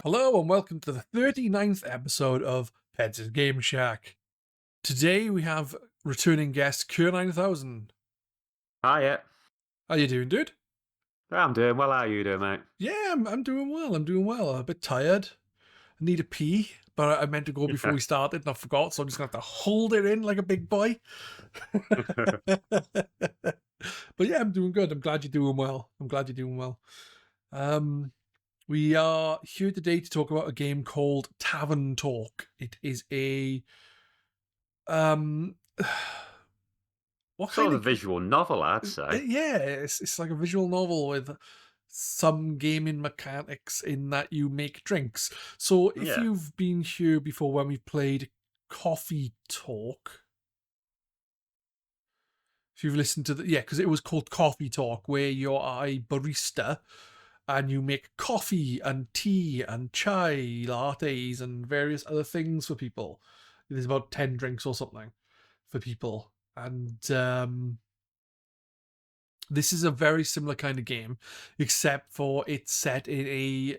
Hello and welcome to the 39th episode of Pedz Game Shack. Today we have returning guest Kerr9000. Hiya. How you doing, dude? I'm doing well. How are you doing, mate? Yeah, I'm doing well. I'm doing well. I'm a bit tired. I need a pee, but I meant to go before we started and I forgot, so I'm just gonna have to hold it in like a big boy. But yeah, I'm doing good. I'm glad you're doing well. I'm glad you're doing well. Um, we are here today to talk about a game called Tavern Talk. It is a um what Sort kind of a of visual novel, I'd say. yeah, it's like a visual novel with some gaming mechanics in that you make drinks. So if Yeah. you've been here before when we played Coffee Talk, if you've listened to the because it was called Coffee Talk, where you're a barista and you make coffee and tea and chai lattes and various other things for people. There's about 10 drinks or something for people. And this is a very similar kind of game, except for it's set in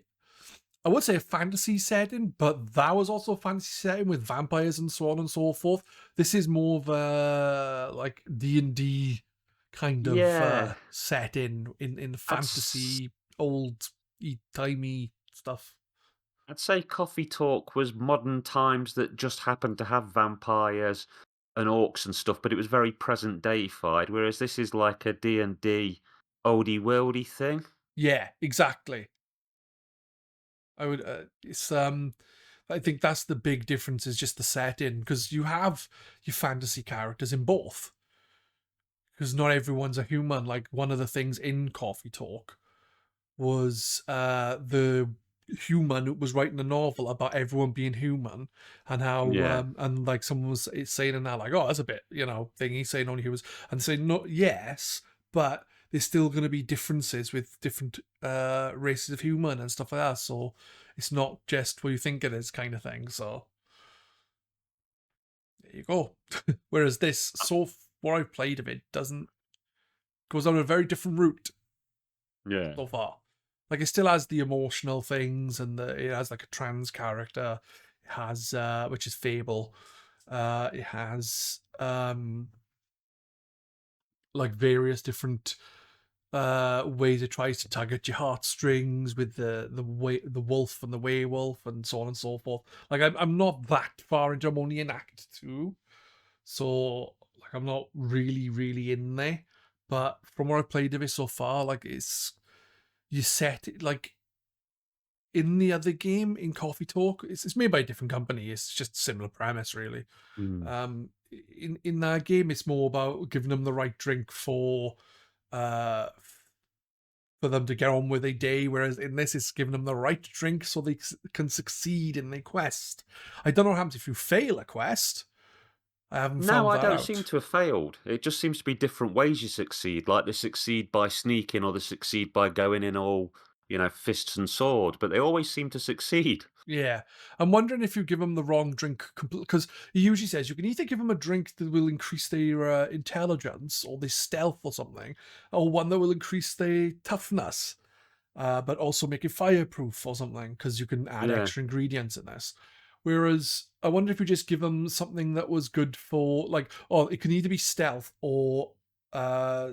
I would say a fantasy setting, but that was also a fantasy setting with vampires and so on and so forth. This is more of a like D&D kind of Yeah. setting in I'd, s- fantasy, old timey stuff. I'd say Coffee Talk was modern times that just happened to have vampires and orcs and stuff, but it was very present dayfied, whereas this is like a D&D oldie worldy thing. Yeah, exactly. I would. It's I think that's the big difference is just the setting because you have your fantasy characters in both because not everyone's a human. Like one of the things in Coffee Talk was the human who was writing a novel about everyone being human and how Yeah. and like someone was saying in that like, oh, that's a bit thingy saying only humans and saying no, yes, but there's still going to be differences with different races of human and stuff like that, so it's not just what you think it is kind of thing. So there you go. Whereas this, so what I've played of it doesn't goes on a very different route Yeah. so far. Like it still has the emotional things, and it has like a trans character. It has which is Fable. It has like various different ways it tries to tug at your heartstrings with the wolf and the werewolf and so on and so forth. Like I'm not that far into. I'm only in Act 2, so like I'm not really in there. But from what I've played of it so far, like it's you set it like in the other game in Coffee Talk. It's made by a different company. It's just similar premise, really. Mm. In that game, it's more about giving them the right drink uh for them to get on with a day, whereas in this, it's giving them the right drink so they can succeed in their quest. I don't know what happens if you fail a quest. I haven't No, found I that don't seem out. to have failed. It just seems to be different ways you succeed. Like they succeed by sneaking or they succeed by going in all, fists and sword, but they always seem to succeed. Yeah, I'm wondering if you give them the wrong drink, because he usually says you can either give them a drink that will increase their intelligence or their stealth or something, or one that will increase their toughness, but also make it fireproof or something, because you can add Yeah. extra ingredients in this. Whereas I wonder if you just give them something that was good for like, oh, it can either be stealth or uh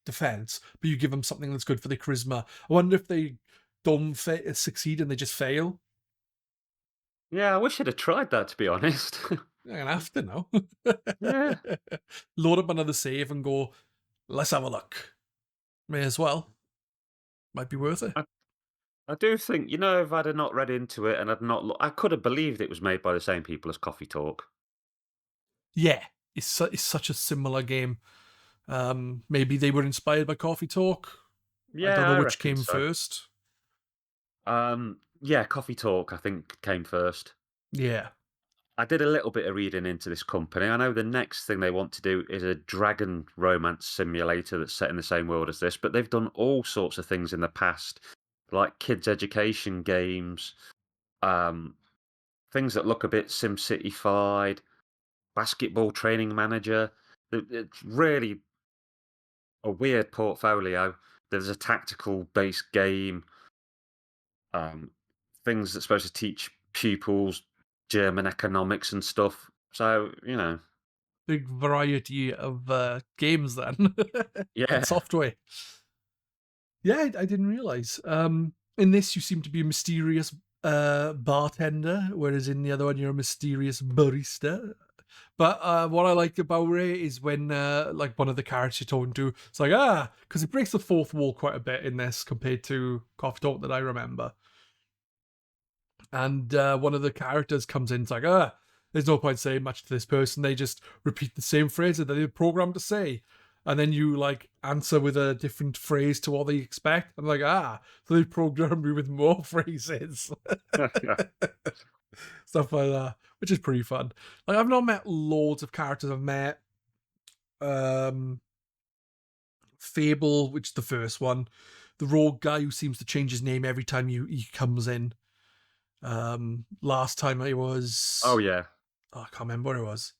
defense, but you give them something that's good for their charisma. I wonder if they don't succeed and they just fail. Yeah, I wish I'd have tried that, to be honest. I'm gonna have to now. Yeah. Load up another save and go, let's have a look. May as well. Might be worth it. I I do think, if I'd have not read into it and I'd not I could have believed it was made by the same people as Coffee Talk. Yeah, it's such a similar game. Maybe they were inspired by Coffee Talk. I don't Yeah, know I which reckon came so. first. Yeah, Coffee Talk, I think, came first. Yeah. I did a little bit of reading into this company. I know the next thing they want to do is a dragon romance simulator that's set in the same world as this, but they've done all sorts of things in the past, like kids' education games, um, things that look a bit SimCity-fied, basketball training manager. It's really a weird portfolio. There's a tactical based game, um, things that's supposed to teach pupils German economics and stuff. So, Big variety of games then and yeah. software. Yeah, I didn't realize. In this, you seem to be a mysterious bartender, whereas in the other one, you're a mysterious barista. But what I like about it is when, like, one of the characters you're talking to, it's like, because it breaks the fourth wall quite a bit in this compared to Coffee Talk that I remember. And one of the characters comes in, it's like, there's no point saying much to this person. They just repeat the same phrase that they're programmed to say. And then you like answer with a different phrase to what they expect. I'm like, so they programmed me with more phrases. Stuff like that, which is pretty fun. Like, I've not met loads of characters. I've met um Fable, which is the first one. The rogue guy who seems to change his name every time he comes in. Last time I Oh, was, yeah. I can't remember what it was.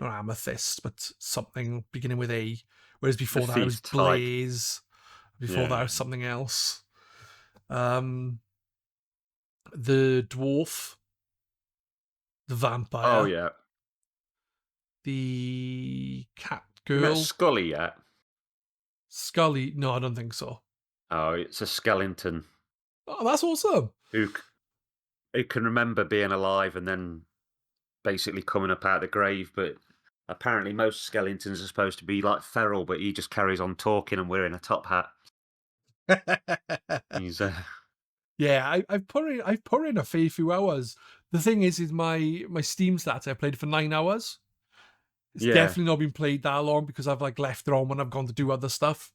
Not Amethyst, but something beginning with A. Whereas The before that it was thief type. Blaze. Before that it Yeah. was something else. Um, the dwarf, the Oh, vampire, yeah. the cat You met girl, Scully yet? Scully. No, I don't think so. Oh, it's a skeleton Oh, that's awesome. who who can remember being alive and then basically coming up out of the grave, but apparently most skeletons are supposed to be like feral, but he just carries on talking and wearing a top hat. He's Yeah, I've put in a fair few hours. The thing is my Steam stats. I played it for 9 hours. It's yeah. definitely not been played that long because I've like left it on when I've gone to do other stuff.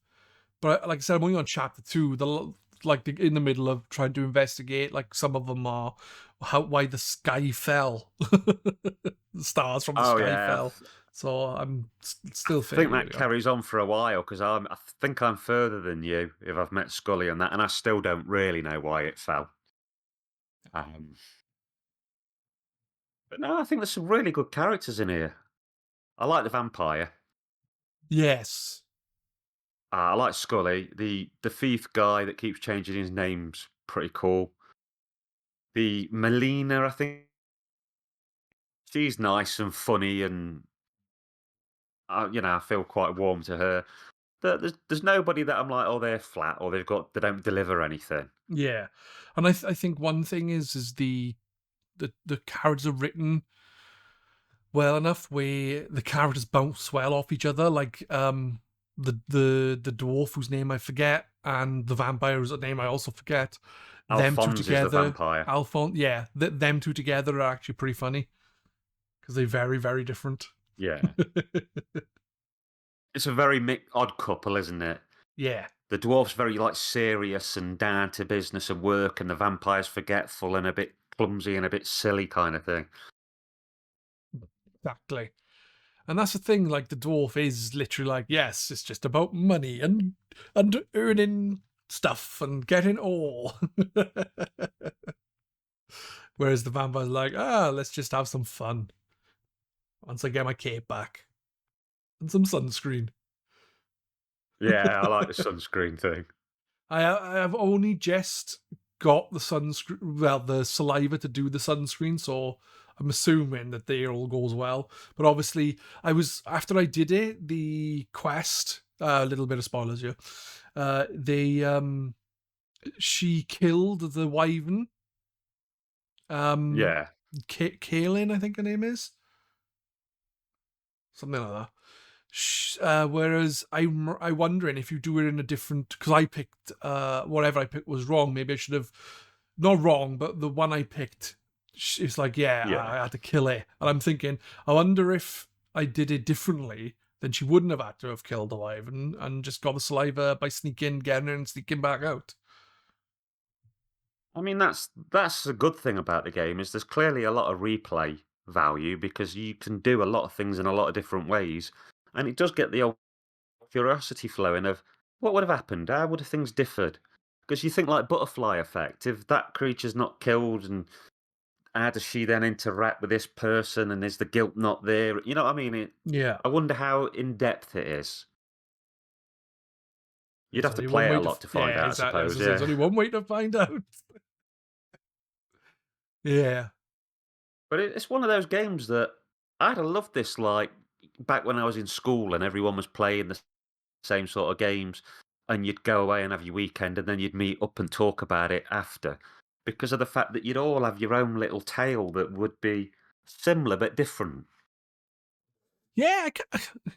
But like I said, I'm only on chapter 2. In the middle of trying to investigate. Like some of them are why the sky fell, the stars from the Oh sky yeah. fell. So I'm I still think fairly that early on. carries on for a while because I think I'm further than you if I've met Scully and that, and I still don't really know why it fell. Um, but no, I think there's some really good characters in here. I like the vampire. Yes. I like Scully. The thief guy that keeps changing his name's pretty cool. The Melina, I think she's nice and funny, and I feel quite warm to her. There's nobody that I'm like, oh, they're flat or they don't deliver anything. Yeah. And I think one thing is the characters are written well enough where the characters bounce well off each other. Like the dwarf whose name I forget and the vampire whose name I also forget. Them two Alphonse is the together, vampire. Alphonse. Yeah, them two together are actually pretty funny because they're very very different. Yeah, it's a very odd couple, isn't it? Yeah, The dwarf's very like serious and down to business and work, and the vampire's forgetful and a bit clumsy and a bit silly kind of thing. exactly. And that's the thing. Like the dwarf is literally like, yes, it's just about money and earning stuff and getting all. Whereas the vampire's like, let's just have some fun. Once I get my cape back and some sunscreen. Yeah, I like the sunscreen thing. I have only just got the sunscreen, well, the saliva to do the sunscreen, so I'm assuming that they all goes well. But obviously, after I did it, the quest, a little bit of spoilers here. They she killed the wyvern. Um, Yeah, Kaelin, I think her name is something like that. Whereas I wondering if you do it in a different, because I picked whatever I picked was wrong. Maybe I should have not wrong, but the one I picked, it's like yeah. I had to kill it, and I'm thinking I wonder if I did it differently, then she wouldn't have had to have killed the wyvern and just got the saliva by sneaking, getting her, and sneaking back out. I mean, that's a good thing about the game is there's clearly a lot of replay value because you can do a lot of things in a lot of different ways, and it does get the old curiosity flowing of what would have happened, how would have things differed? Because you think like butterfly effect, if that creature's not killed, and how does she then interact with this person, and is the guilt not there? You know what I mean? Yeah, I wonder how in depth it is. You'd there's have to only one play it way a to. lot to find Yeah, out, I exactly. As suppose. I say, there's Yeah. only one way to find out. Yeah. But it's one of those games that I'd have loved this, like, back when I was in school and everyone was playing the same sort of games, and you'd go away and have your weekend, and then you'd meet up and talk about it after, because of the fact that you'd all have your own little tale that would be similar but different. Yeah,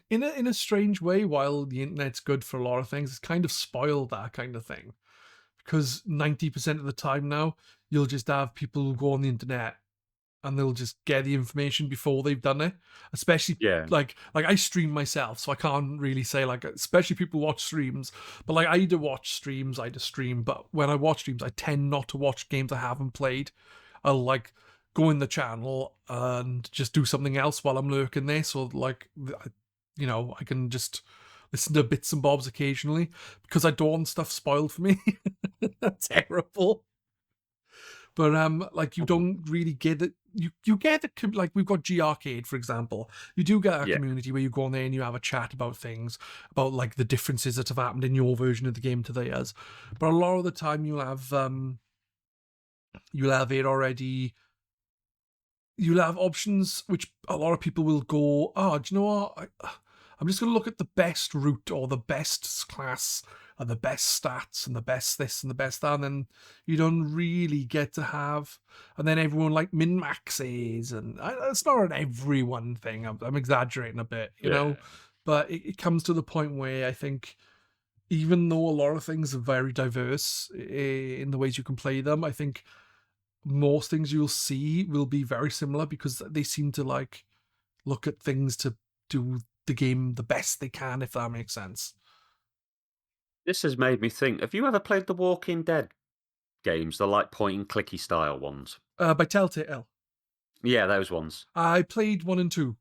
in a strange way, while the internet's good for a lot of things, it's kind of spoiled that kind of thing. Because 90% of the time now, you'll just have people who go on the internet and they'll just get the information before they've done it. Especially Yeah. like I stream myself, so I can't really say like, especially people who watch streams. But like I either watch streams, I either stream. But when I watch streams, I tend not to watch games I haven't played. I'll like go in the channel and just do something else while I'm lurking there. So like, I can just listen to bits and bobs occasionally because I don't want stuff spoiled for me. Terrible. But like you Mhm. don't really get it. You get it like we've got G Arcade, for example. You do get a Yeah. community where you go on there and you have a chat about things, about like the differences that have happened in your version of the game to theirs. But a lot of the time you'll have it already. You'll have options which a lot of people will go, oh, do you know what? I'm just going to look at the best route or the best class and the best stats and the best this and the best that. And then you don't really get to have. And then everyone like min maxes. And it's not an everyone thing. I'm exaggerating a bit, Yeah. But it comes to the point where I think even though a lot of things are very diverse in the ways you can play them, I think most things you'll see will be very similar because they seem to like look at things to do the game the best they can, if that makes sense. This has made me think, have you ever played the Walking Dead games, the, like, point and clicky style ones? By Telltale, Yeah, those ones. I played 1 and 2.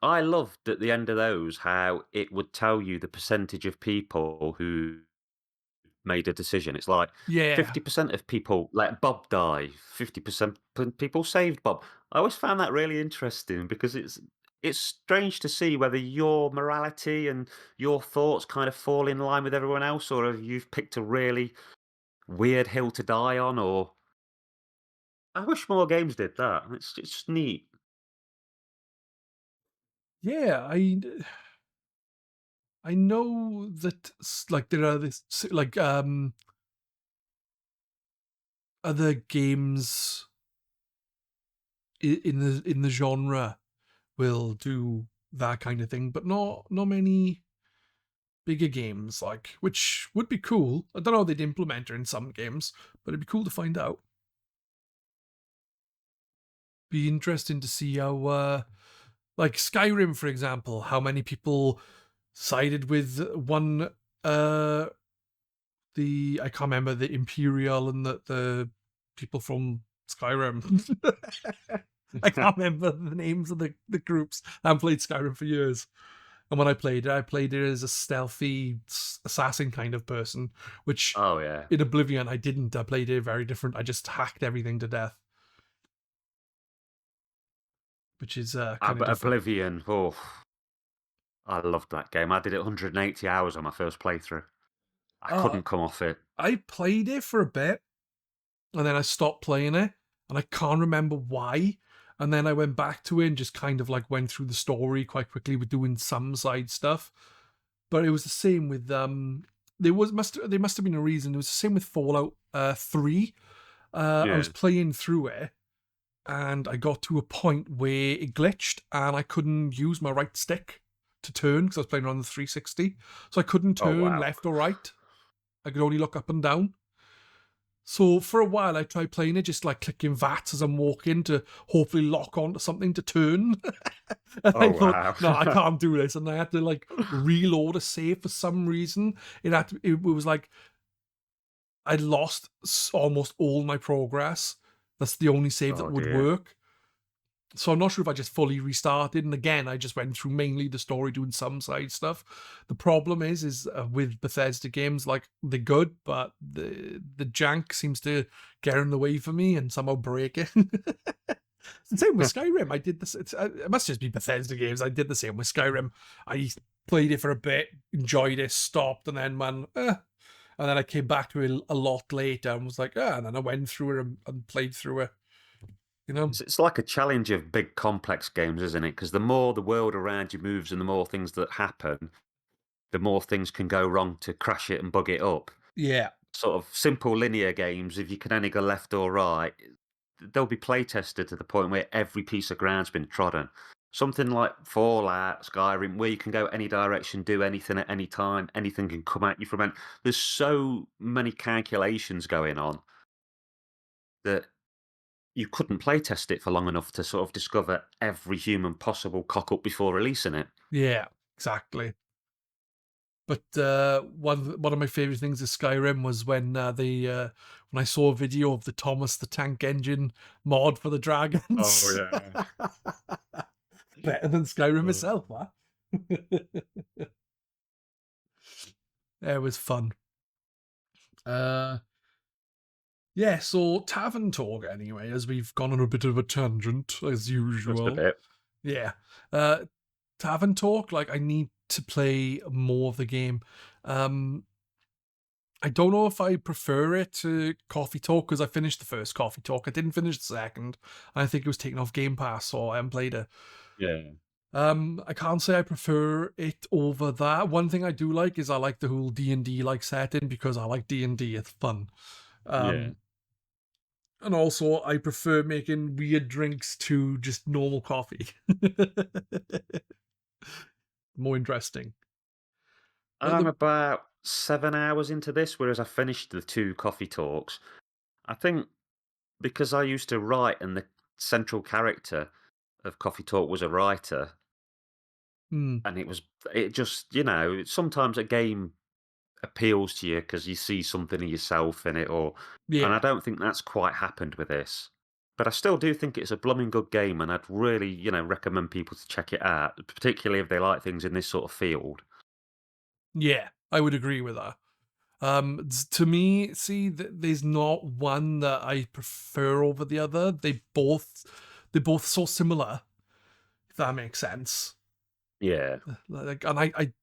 I loved at the end of those how it would tell you the percentage of people who made a decision. It's like Yeah, 50% of people let Bob die, 50% people saved Bob. I always found that really interesting because it's strange to see whether your morality and your thoughts kind of fall in line with everyone else, or if you've picked a really weird hill to die on. Or I wish more games did that. It's neat. yeah. I know that like there are this like other games in the genre will do that kind of thing, but not many bigger games, like, which would be cool. I don't know how they'd implement it in some games, but it'd be cool to find out. Be interesting to see how, like Skyrim, for example, how many people sided with one, uh, I can't remember the Imperial and the people from Skyrim. I can't remember the names of the groups. I haven't played Skyrim for years. And when I played it as a stealthy assassin kind of person, which Oh yeah. in Oblivion I didn't. I played it very different. I just hacked everything to death, which is kind of But different. Oblivion, oh, I loved that game. I did it 180 hours on my first playthrough. I Uh, couldn't come off it. I played it for a bit and then I stopped playing it and I can't remember why. And then I went back to it and just kind of like went through the story quite quickly with doing some side stuff. But it was the same with there must have been a reason. It was the same with Fallout 3. I was Yeah. playing through it and I got to a point where it glitched and I couldn't use my right stick to turn because I was playing on the 360. So I couldn't Oh turn wow. left or right. I could only look up and down. So for a while I tried playing it, just like clicking VATs as I'm walking to hopefully lock onto something to turn. And Oh I thought, wow. no, I can't do this. And I had to like reload a save for some reason. It was like I lost almost all my progress. That's the only save that Oh would dear. work. So I'm not sure if I just fully restarted. And again, I just went through mainly the story, doing some side stuff. The problem is with Bethesda games, like they're good, but the jank seems to get in the way for me and somehow break it. It's the same with Skyrim. I did this. It must just be Bethesda games. I did the same with Skyrim. I played it for a bit, enjoyed it, stopped, and then and then I came back to it a lot later and was like, and then I went through it and played through it. you know? It's like a challenge of big complex games, isn't it? Because the more the world around you moves and the more things that happen, the more things can go wrong to crash it and bug it up. Yeah. Sort of simple linear games, if you can only go left or right, they'll be play tested to the point where every piece of ground's been trodden. Something like Fallout, Skyrim, where you can go any direction, do anything at any time, anything can come at you from there's so many calculations going on that you couldn't play test it for long enough to sort of discover every human possible cock up before releasing it. Yeah, exactly. But one of my favorite things of Skyrim was when I saw a video of the Thomas the Tank Engine mod for the Oh dragons. yeah. Better than Skyrim Uh, itself, huh? It was fun. Uh, yeah, so Tavern Talk anyway, as we've gone on a bit of a tangent as just a usual. bit. Yeah. Tavern Talk, like I need to play more of the game. Um, I don't know if I prefer it to Coffee Talk because I finished the first Coffee Talk. I didn't finish the second. I think it was taken off Game Pass, so I haven't played it. Yeah. I can't say I prefer it over that. One thing I do like is I like the whole D&D like setting because I like D&D. It's fun. Yeah. Um, and also I prefer making weird drinks to just normal coffee. More interesting. But I'm the about 7 hours into this, whereas I finished the two coffee talks. I think because I used to write and the central character of Coffee Talk was a writer, hmm, and it just, sometimes a game appeals to you because you see something of yourself in it, and I yeah. don't think that's quite happened with this. But I still do think it's a blooming good game, and I'd really, recommend people to check it out, particularly if they like things in this sort of field. Yeah, I would agree with that. To me, see, there's not one that I prefer over the other. They're both so similar. If that makes sense. Yeah, Like, and I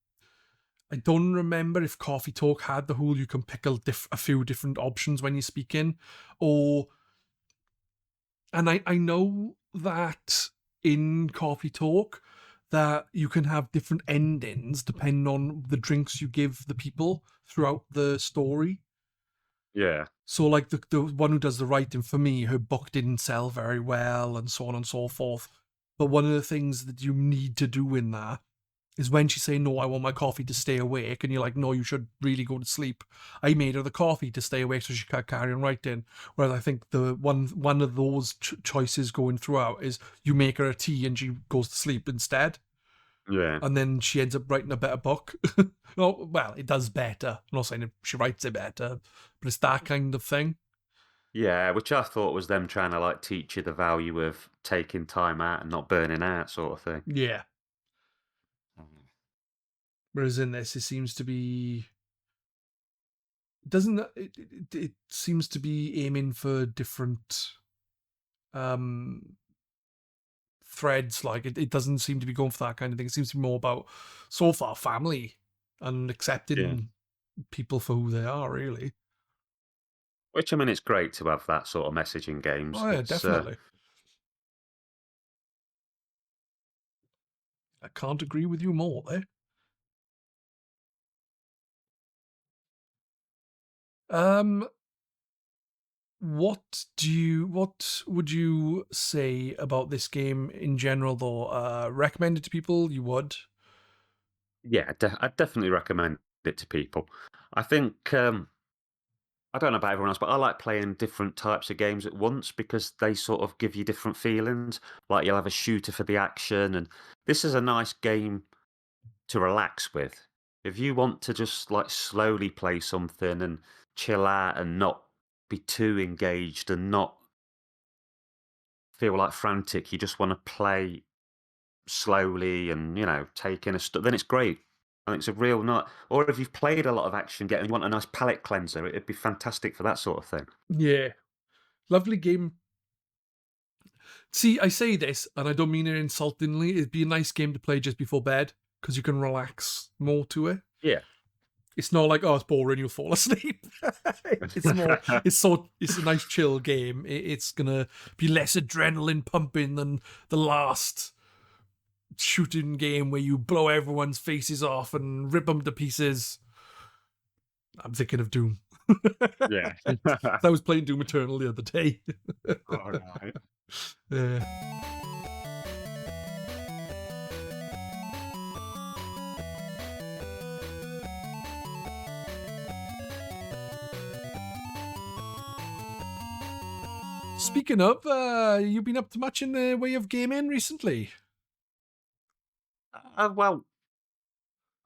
don't remember if Coffee Talk had the whole you can pick a few different options when you're speaking, or and I know that in Coffee Talk that you can have different endings depending on the drinks you give the people throughout the story. yeah, So, like the one who does the writing for me, her book didn't sell very well, and so on and so forth. But one of the things that you need to do in that is when she's saying, "No, I want my coffee to stay awake," and you're like, "No, you should really go to sleep." I made her the coffee to stay awake so she can carry on writing. Whereas I think the one of those choices going throughout is you make her a tea and she goes to sleep instead, yeah, and then she ends up writing a better book. Oh, well, it does better. I'm not saying she writes it better, but it's that kind of thing. yeah. Which I thought was them trying to like teach you the value of taking time out and not burning out, sort of thing. Yeah. Whereas in this, it seems to be doesn't it seems to be aiming for different um threads. Like it doesn't seem to be going for that kind of thing. It seems to be more about so far family and Yeah. accepting people for who they are. Really. Which I mean, it's great to have that sort of message in games. Oh yeah, It's definitely. I can't agree with you more there. Um, what would you say about this game in general though? Recommend it to people? You would? yeah, I'd definitely recommend it to people. I think I don't know about everyone else, but I like playing different types of games at once because they sort of give you different feelings. Like you'll have a shooter for the action, and this is a nice game to relax with. If you want to just like slowly play something and chill out and not be too engaged and not feel like frantic, you just want to play slowly and, take in then it's great. I think it's a real not. Or if you've played a lot of action game and you want a nice palate cleanser, it'd be fantastic for that sort of thing. Yeah, lovely game. See, I say this, and I don't mean it insultingly. It'd be a nice game to play just before bed because you can relax more to it. Yeah. It's not like, oh, it's boring, you'll fall asleep. It's more, it's a nice chill game. It's gonna be less adrenaline pumping than the last shooting game where you blow everyone's faces off and rip them to pieces. I'm thinking of Doom. Yeah. I was playing Doom Eternal the other day. All right. Yeah. Speaking of, you been up to much in the way of gaming recently? Well,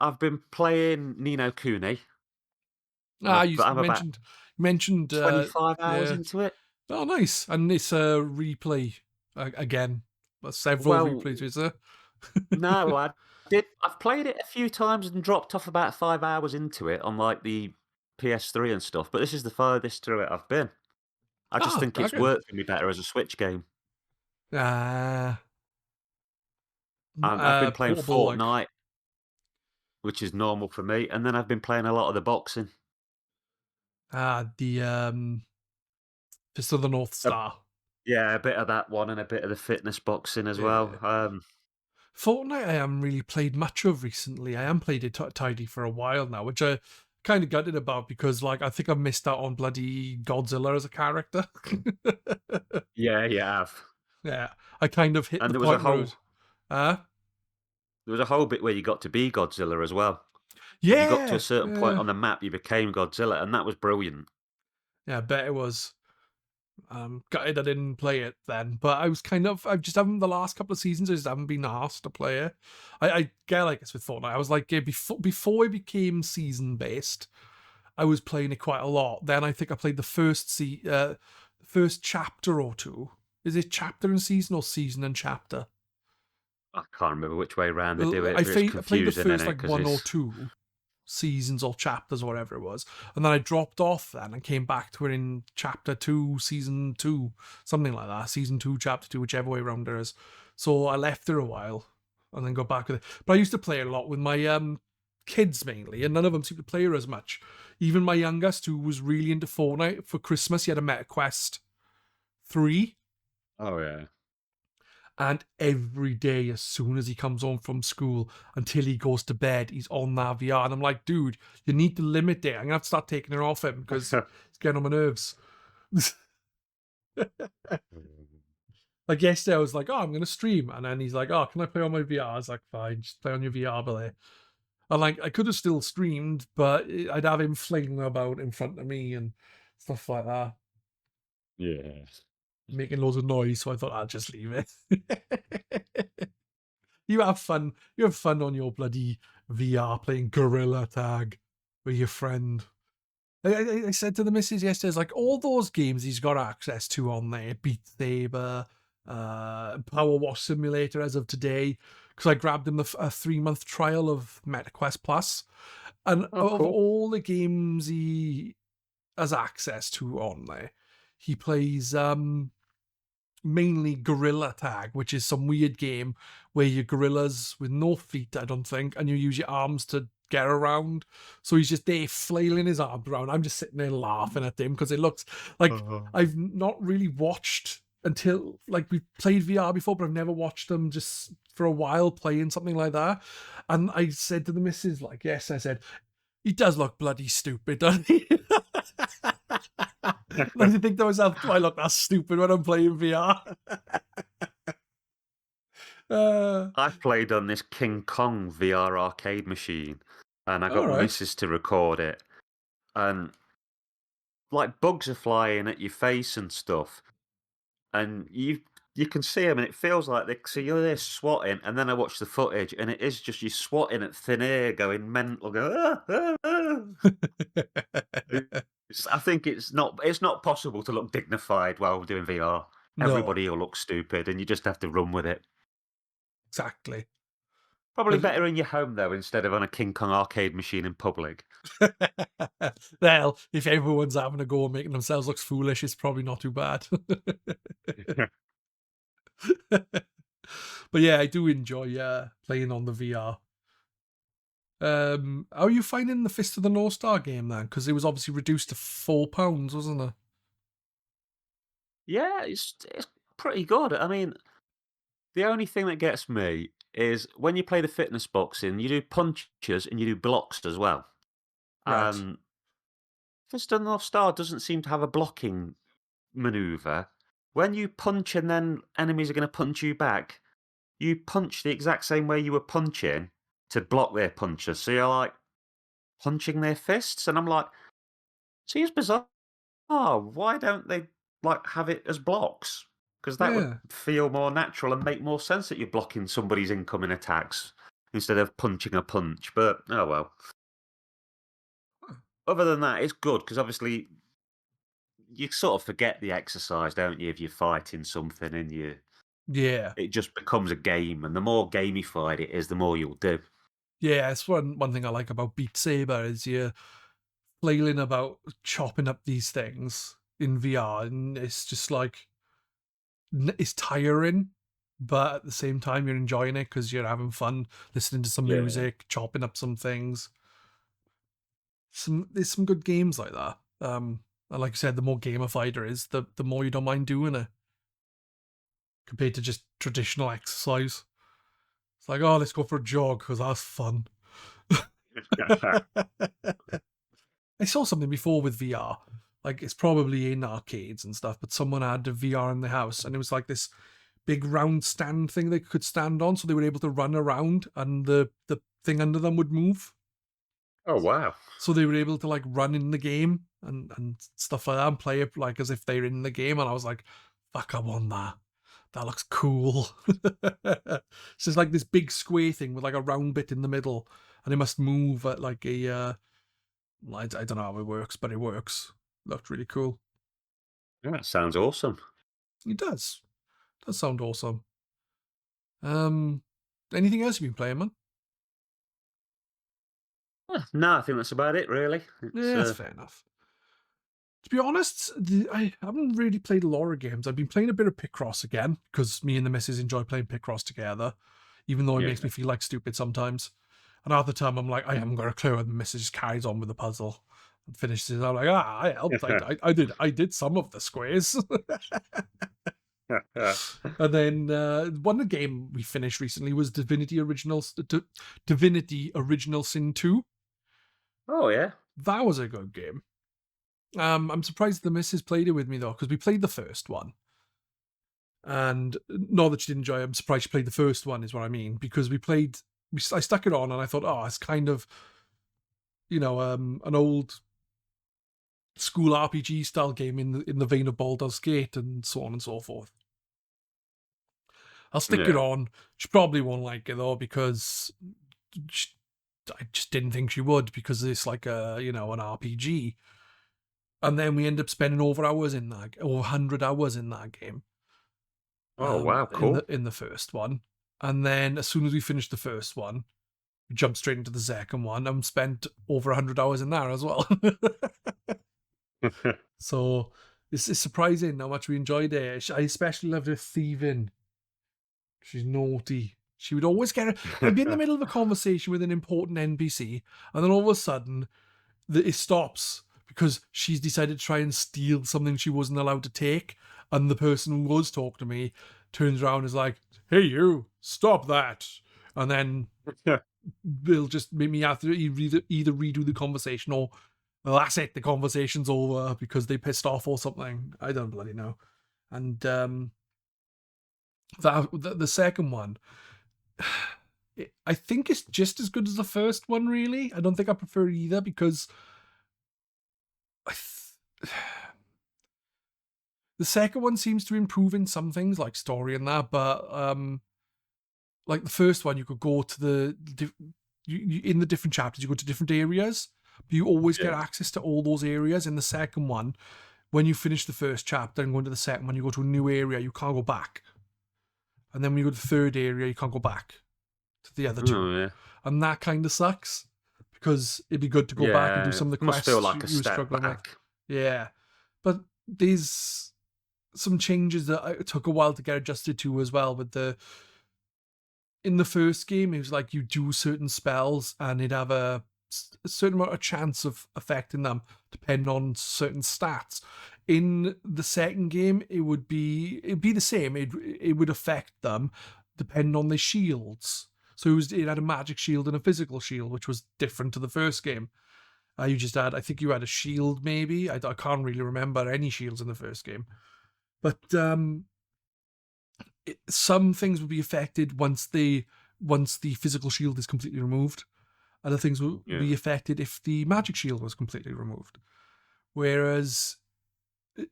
I've been playing Ni no Kuni, and Ah, you I'm about mentioned, 25 hours yeah. into it. Oh, nice. And it's a replay again. Several Well, replays, is there? no, I did. I've played it a few times and dropped off about 5 hours into it on like the PS3 and stuff, but this is the farthest through it I've been. I just Ah, think it's okay. worked for me better as a Switch game. Ah, I've been playing portable, like, Fortnite, which is normal for me, and then I've been playing a lot of the boxing. the Fist of the North A Star. Yeah, a bit of that one and a bit of the fitness boxing as well. Yeah. Fortnite I haven't really played much of recently. I haven't played it tidy for a while now, which I kind of gutted about because, like, I think I missed out on bloody Godzilla as a character. Yeah, you have. Yeah, I kind of hit And the point where it was, uh there was a whole bit where you got to be Godzilla as well. If you got to a yeah, certain point yeah, on the map, you became Godzilla, and that was brilliant. yeah. I bet it was. Gutted I didn't play it then, but I was kind of, I just haven't, the last couple of seasons I just haven't been asked to play it. I get like this with Fortnite. I was like, yeah, before it became season based, I was playing it quite a lot. Then I think I played the first chapter or two. Is it chapter and season or season and chapter? I can't remember which way round they do I it, but it's played the confusing, isn't first it? like Because one or it's two seasons or chapters or whatever it was, and then I dropped off then and came back to it in chapter two, season two, something like that, season two, chapter two, whichever way around there is. So I left it a while and then got back with it. But I used to play a lot with my kids mainly, and none of them seemed to play it as much. Even my youngest, who was really into Fortnite, for Christmas he had a MetaQuest 3. oh yeah. And every day, as soon as he comes home from school until he goes to bed, he's on that VR. And I'm like, dude, you need to limit it. I'm going to have to start taking it off him because it's getting on my nerves. Like yesterday, I was like, oh, I'm going to stream. And then he's like, oh, can I play on my VR? I was like, fine, just play on your VR, play. And like, I could have still streamed, but I'd have him flinging about in front of me and stuff like that, Yeah. making loads of noise. So I thought I'll just leave it. You have fun. You have fun on your bloody VR playing Gorilla Tag with your friend. I said to the missus yesterday, it's like all those games he's got access to on there, Beat Saber, Power Wash Simulator as of today, because I grabbed him a 3-month trial of MetaQuest Plus, and Oh, of cool. all the games he has access to on there, he plays mainly Gorilla Tag, which is some weird game where you're gorillas with no feet, I don't think, and you use your arms to get around. So he's just there flailing his arms around. I'm just sitting there laughing at him because it looks like I've not really watched until, like, we've played VR before, but I've never watched them just for a while playing something like that. And I said to the missus, like, yes, I said, he does look bloody stupid, doesn't he? And I think to myself, do I look that stupid when I'm playing VR? I played on this King Kong VR arcade machine, and I All got my right. missus to record it, and like bugs are flying at your face and stuff, and you can see them, and it feels like they so you're there swatting, and then I watch the footage, and it is just you swatting at thin air, going mental, going. I think it's not possible to look dignified while doing VR. No, Everybody will look stupid, and you just have to run with it. exactly. Probably But better in your home though, instead of on a King Kong arcade machine in public. well, if everyone's having a go and making themselves look foolish, it's probably not too bad. But yeah, I do enjoy playing on the VR. How are you finding the Fist of the North Star game then? Because it was obviously reduced to £4, wasn't it? Yeah, it's pretty good. I mean, the only thing that gets me is when you play the fitness boxing, you do punches and you do blocks as well. Right. And Fist of the North Star doesn't seem to have a blocking maneuver. When you punch and then enemies are going to punch you back, you punch the exact same way you were punching to block their punches. So you're like punching their fists, and I'm like, seems bizarre. Why don't they like have it as blocks? Because that would Yeah. feel more natural and make more sense that you're blocking somebody's incoming attacks instead of punching a punch. But oh well. Other than that, it's good because obviously you sort of forget the exercise, don't you? If you're fighting something and Yeah. it just becomes a game, and the more gamified it is, the more you'll do. Yeah, it's one thing I like about Beat Saber is you're flailing about chopping up these things in VR, and it's just like it's tiring, but at the same time you're enjoying it because you're having fun listening to some Yeah. music, chopping up some things. There's some good games like that. And like I said, the more gamified it is, the more you don't mind doing it compared to just traditional exercise. It's like, oh, let's go for a jog because that's fun. I saw something before with VR. Like it's probably in arcades and stuff, but someone had a VR in the house and it was like this big round stand thing they could stand on, so they were able to run around and the thing under them would move. Oh wow. So they were able to like run in the game and stuff like that and play it like as if they're in the game. And I was like, fuck, I want that. That looks cool. So it's like this big square thing with like a round bit in the middle, and it must move at like a I don't know how it works, but it works. Looked really cool. Yeah, that sounds awesome. It does. Does sound awesome. Um, anything else you've been playing, man? No, I think that's about it, really. It's Yeah, that's fair enough. To be honest, I haven't really played a lot of games. I've been playing a bit of Picross again because me and the missus enjoy playing Picross together, even though it makes yeah. me feel like stupid sometimes. And half the time I'm like, I haven't got a clue, and the missus just carries on with the puzzle and finishes it. I'm like, I helped. I did some of the squares. And then one game we finished recently was Divinity Original Sin 2. Oh yeah. That was a good game. I'm surprised the missus played it with me though, because we played the first one. And not that she didn't enjoy it, I'm surprised she played the first one, is what I mean. Because I stuck it on and I thought, oh, it's kind of, an old school RPG style game in the vein of Baldur's Gate and so on and so forth. I'll stick it Yeah. on. She probably won't like it though, because she, I just didn't think she would, because it's like an RPG. And then we end up spending over 100 hours in that game. Oh wow, In cool. the first one, and then as soon as we finished the first one, we jumped straight into the second one and spent over 100 hours in there as well. So it's surprising how much we enjoyed it. I especially loved her thieving. She's naughty. She would always I'd be in the middle of a conversation with an important NPC, and then all of a sudden, it stops because she's decided to try and steal something she wasn't allowed to take. And the person who was talking to me turns around and is like, hey, you, stop that. And then they'll just make me have to either redo the conversation or, well, that's it, the conversation's over because they pissed off or something. I don't bloody know. And the second one, I think it's just as good as the first one, really. I don't think I prefer it either because the second one seems to improve in some things like story and that, but like the first one, you could go to in the different chapters, you go to different areas, but you always get yeah. access to all those areas. In the second one, when you finish the first chapter and go into the second one, you go to a new area, you can't go back. And then when you go to the third area, you can't go back to the other two. Oh yeah. And that kind of sucks because it'd be good to go back and do Yeah. some of the Must feel quests like a you were step struggling with. back. Yeah. But there's some changes that it took a while to get adjusted to as well with in the first game, it was like you do certain spells and it'd have a certain amount of chance of affecting them depending on certain stats. In the second game, it'd be the same. It would affect them depending on their shields. So it had a magic shield and a physical shield, which was different to the first game. You just had, I think you had a shield maybe. I can't really remember any shields in the first game, but some things will be affected once the physical shield is completely removed. Other things will Yeah. be affected if the magic shield was completely removed. Whereas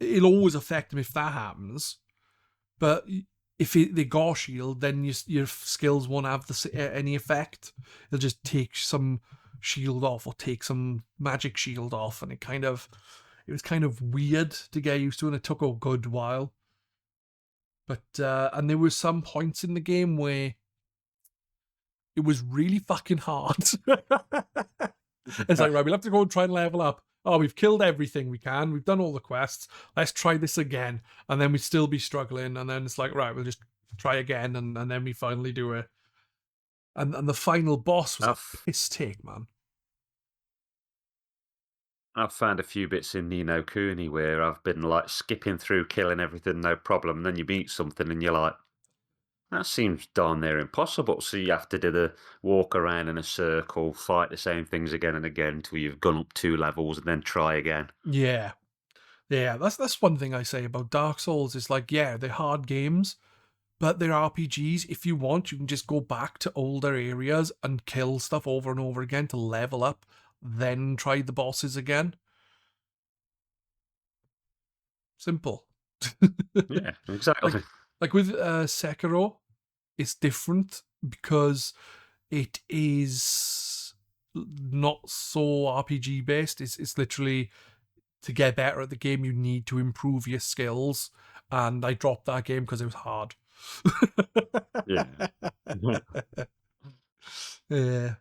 it'll always affect them if that happens, but if they got shield, then your skills won't have any effect. They'll just take some shield off or take some magic shield off, and it was kind of weird to get used to, and it took a good while. But and there were some points in the game where it was really fucking hard. It's like, right, we'll have to go and try and level up. Oh, we've killed everything we can. We've done all the quests. Let's try this again. And then we'd still be struggling. And then it's like, right, we'll just try again. And then we finally do it. And the final boss was a piss take, man. I've found a few bits in Ni No Kuni where I've been like skipping through, killing everything, no problem. And then you meet something and you're like, that seems darn near impossible. So you have to do the walk around in a circle, fight the same things again and again until you've gone up 2 levels and then try again. Yeah. Yeah, that's one thing I say about Dark Souls. It's like, yeah, they're hard games, but they're RPGs. If you want, you can just go back to older areas and kill stuff over and over again to level up, then try the bosses again. Simple. Yeah, exactly. Like with Sekiro, it's different because it is not so RPG based. It's literally, to get better at the game, you need to improve your skills. And I dropped that game because it was hard. Yeah. Yeah.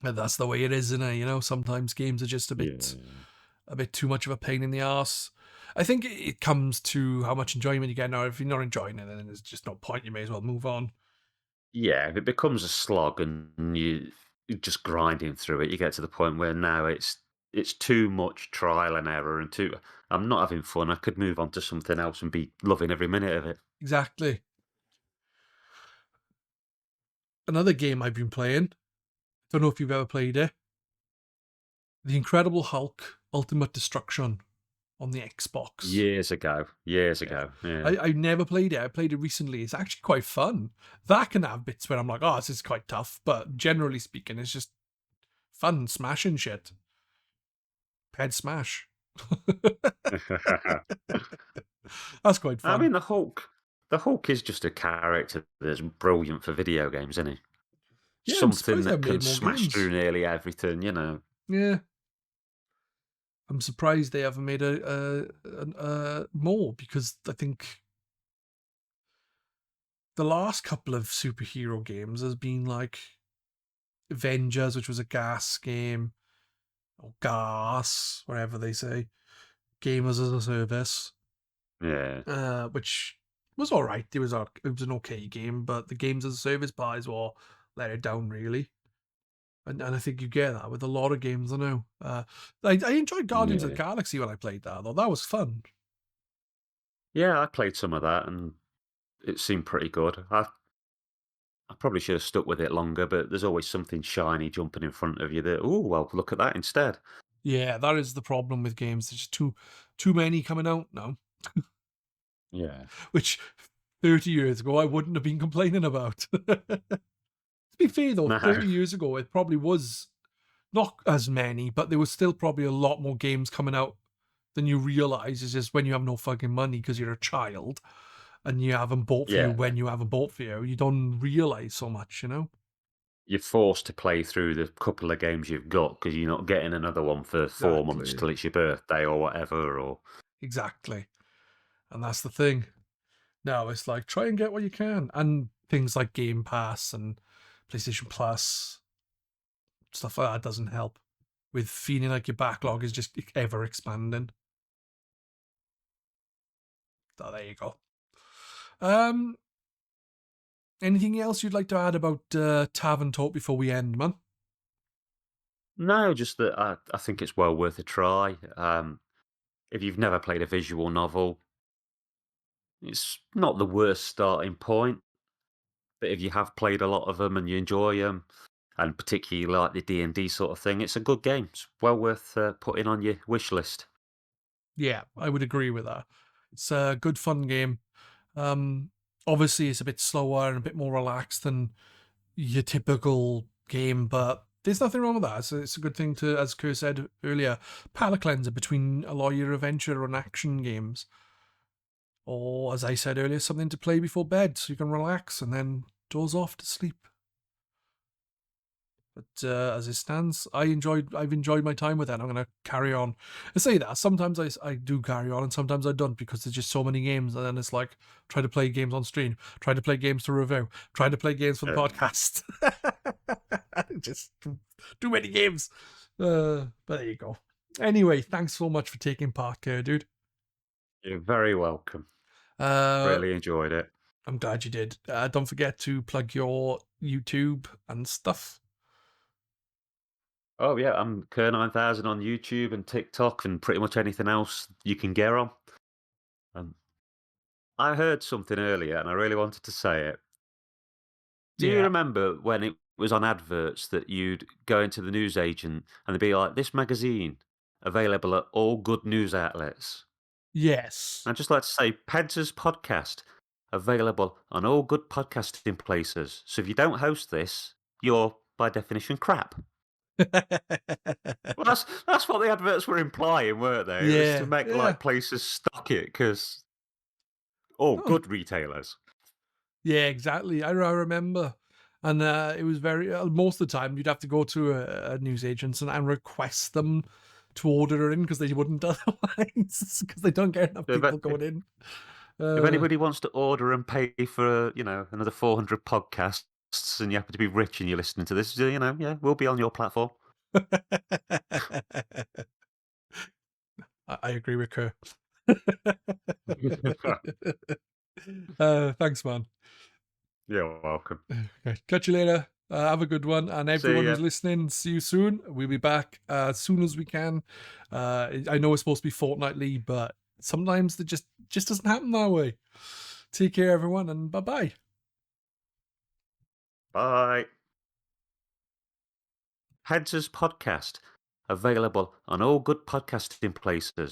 And that's the way it is, isn't it? You know, sometimes games are just a bit too much of a pain in the ass. I think it comes to how much enjoyment you get. Now, if you're not enjoying it, then there's just no point. You may as well move on. Yeah, if it becomes a slog and you're just grinding through it, you get to the point where now it's too much trial and error and too. I'm not having fun. I could move on to something else and be loving every minute of it. Exactly. Another game I've been playing, don't know if you've ever played it, The Incredible Hulk Ultimate Destruction on the Xbox. Years ago. Yeah. I never played it. I played it recently. It's actually quite fun. That can have bits where I'm like, oh, this is quite tough. But generally speaking, it's just fun, smashing shit. Pedz Smash. That's quite fun. I mean, the Hulk is just a character that's brilliant for video games, isn't he? Yeah, I'm Something surprised they that haven't can made more smash games. through nearly everything, you know. Yeah. I'm surprised they haven't made a more, because I think the last couple of superhero games has been like Avengers, which was a gas game, or gas, whatever they say, Gamers as a Service, Yeah. which was all right. It was an okay game, but the Games as a Service buys were let it down really. And I think you get that with a lot of games. I know. I enjoyed Guardians of the Yeah. Galaxy when I played that, though. That was fun. Yeah, I played some of that and it seemed pretty good. I probably should have stuck with it longer, but there's always something shiny jumping in front of you that, oh, well, look at that instead. Yeah, that is the problem with games. There's just too many coming out now, Yeah. which 30 years ago I wouldn't have been complaining about. To be fair though, No. 30 years ago it probably was not as many, but there was still probably a lot more games coming out than you realize. It's just when you have no fucking money because you're a child and you haven't bought for you Yeah. when you haven't bought for you don't realize so much, you know? You're forced to play through the couple of games you've got because you're not getting another one for 4 months Exactly. till it's your birthday or whatever. Or Exactly. And that's the thing. No, it's like try and get what you can. And things like Game Pass and PlayStation Plus, stuff like that doesn't help with feeling like your backlog is just ever expanding. So there you go. Anything else you'd like to add about Tavern Talk before we end, man? No, just that I think it's well worth a try. If you've never played a visual novel, it's not the worst starting point. But if you have played a lot of them and you enjoy them, and particularly like the D&D sort of thing, it's a good game. It's well worth putting on your wish list. Yeah, I would agree with that. It's a good fun game. Um, Obviously, it's a bit slower and a bit more relaxed than your typical game, but there's nothing wrong with that. It's a good thing to, as Kerr said earlier, palate cleanser between a lot of your adventure and action games. Or, as I said earlier, something to play before bed so you can relax and then doze off to sleep. But as it stands, I've enjoyed my time with it. I'm going to carry on. I say that sometimes I do carry on, and sometimes I don't because there's just so many games, and then it's like try to play games on stream, try to play games to review, try to play games for the podcast. Just too many games. But there you go. Anyway, thanks so much for taking part, Kerr, dude. You're very welcome. Really enjoyed it. I'm glad you did. Don't forget to plug your YouTube and stuff. Oh yeah, I'm Kerr9000 on YouTube and TikTok and pretty much anything else you can get on. Um, I heard something earlier and I really wanted to say it. Do you Yeah. remember when it was on adverts that you'd go into the newsagent and they'd be like, "This magazine available at all good news outlets"? Yes. I'd just like to say, Pedz podcast available on all good podcasting places. So if you don't host this, you're by definition crap. Well, that's what the adverts were implying, weren't they? It was to Yeah. make Yeah. like places stock it because all Oh, good retailers. yeah, exactly. I remember. And it was very, most of the time, you'd have to go to a newsagent and request them to order it in because they wouldn't otherwise, because they don't get enough So people going in. if Uh, anybody wants to order and pay for another 400 podcasts, and you happen to be rich and you're listening to this, yeah, we'll be on your platform. I agree with Kerr. Thanks, man. You're welcome. Okay, catch you later. Have a good one. And See everyone ya. who's listening, see you soon. We'll be back as soon as we can. I know it's supposed to be fortnightly, but sometimes it just doesn't happen that way. Take care, everyone, and bye-bye. Bye. Pedz podcast available on all good podcasting places.